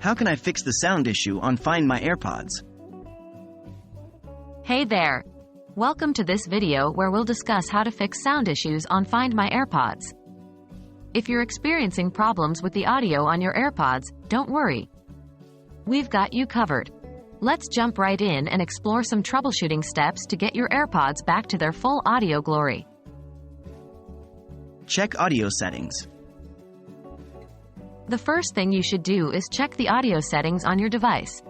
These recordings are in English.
How can I fix the sound issue on Find My AirPods? Hey there! Welcome to this video where we'll discuss how to fix sound issues on Find My AirPods. If you're experiencing problems with the audio on your AirPods, don't worry. We've got you covered. Let's jump right in and explore some troubleshooting steps to get your AirPods back to their full audio glory. Check audio settings. The first thing you should do is check the audio settings on your device.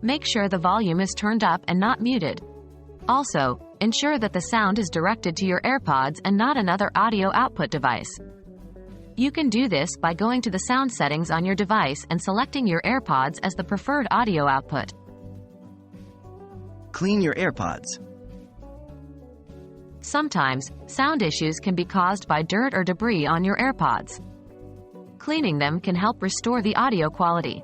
Make sure the volume is turned up and not muted. Also, ensure that the sound is directed to your AirPods and not another audio output device. You can do this by going to the sound settings on your device and selecting your AirPods as the preferred audio output. Clean your AirPods. Sometimes, sound issues can be caused by dirt or debris on your AirPods. Cleaning them can help restore the audio quality.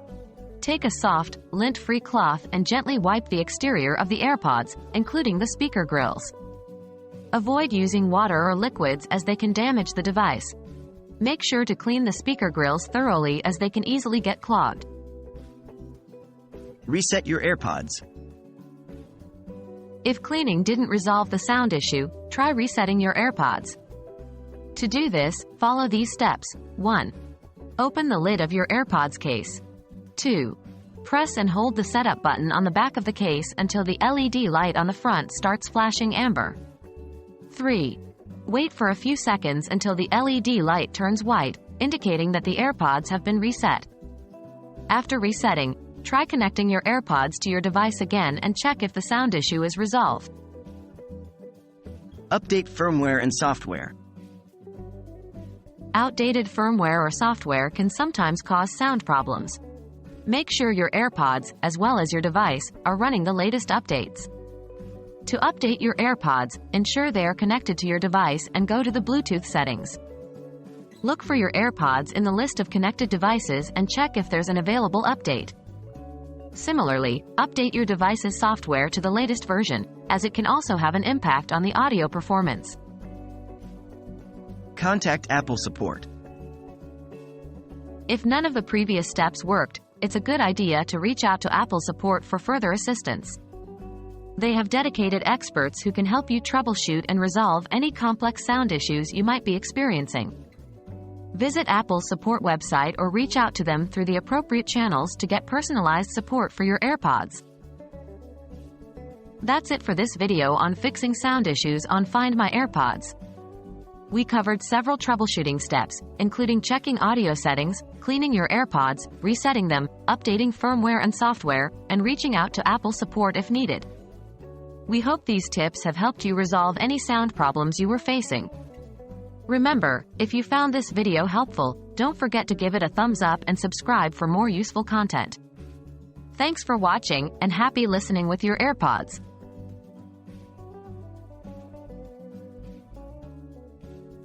Take a soft, lint-free cloth and gently wipe the exterior of the AirPods, including the speaker grills. Avoid using water or liquids as they can damage the device. Make sure to clean the speaker grills thoroughly as they can easily get clogged. Reset your AirPods. If cleaning didn't resolve the sound issue, try resetting your AirPods. To do this, follow these steps. 1. Open the lid of your AirPods case. 2. Press and hold the setup button on the back of the case until the LED light on the front starts flashing amber. 3. Wait for a few seconds until the LED light turns white, indicating that the AirPods have been reset. After resetting, try connecting your AirPods to your device again and check if the sound issue is resolved. Update firmware and software. Outdated firmware or software can sometimes cause sound problems. Make sure your AirPods, as well as your device, are running the latest updates. To update your AirPods, ensure they are connected to your device and go to the Bluetooth settings. Look for your AirPods in the list of connected devices and check if there's an available update. Similarly, update your device's software to the latest version, as it can also have an impact on the audio performance. Contact Apple support. If none of the previous steps worked, it's a good idea to reach out to Apple support for further assistance. They have dedicated experts who can help you troubleshoot and resolve any complex sound issues you might be experiencing. Visit Apple's support website or reach out to them through the appropriate channels to get personalized support for your AirPods. That's it for this video on fixing sound issues on Find My AirPods. We covered several troubleshooting steps, including checking audio settings, cleaning your AirPods, resetting them, updating firmware and software, and reaching out to Apple support if needed. We hope these tips have helped you resolve any sound problems you were facing. Remember, if you found this video helpful, don't forget to give it a thumbs up and subscribe for more useful content. Thanks for watching, and happy listening with your AirPods.